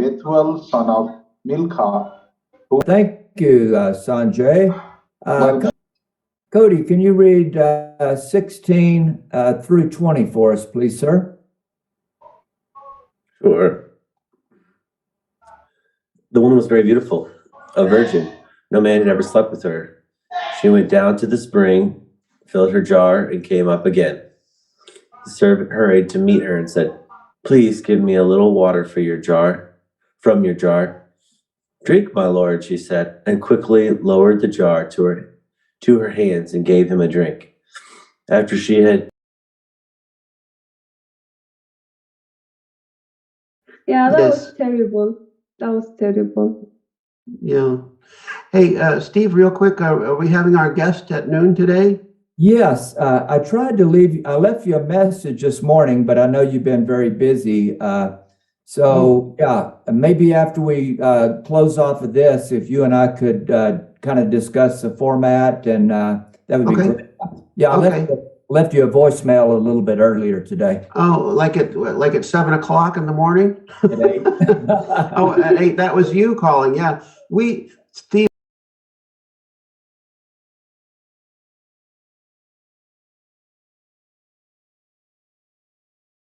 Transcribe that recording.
Bethuel, son of Milcah, who Thank you, Sanjay. well, Cody, can you read 16 through 20 for us, please, sir? Sure. The woman was very beautiful, a virgin. No man had ever slept with her. She went down to the spring, filled her jar, and came up again. The servant hurried to meet her and said, "Please give me a little water from your jar. "Drink, my lord," she said, and quickly lowered the jar to her hands and gave him a drink. After she had Yeah, that Yes. was terrible. That was terrible. Yeah. Hey, Steve, real quick, are we having our guest at noon today? Yes, I left you a message this morning, but I know you've been very busy. Yeah, maybe after we close off of this, if you and I could kind of discuss the format, and that would be Okay. great. Yeah, I Okay. left you a voicemail a little bit earlier today. Oh, like at 7 o'clock in the morning? At 8. Oh, at 8, that was you calling. Yeah. Steve,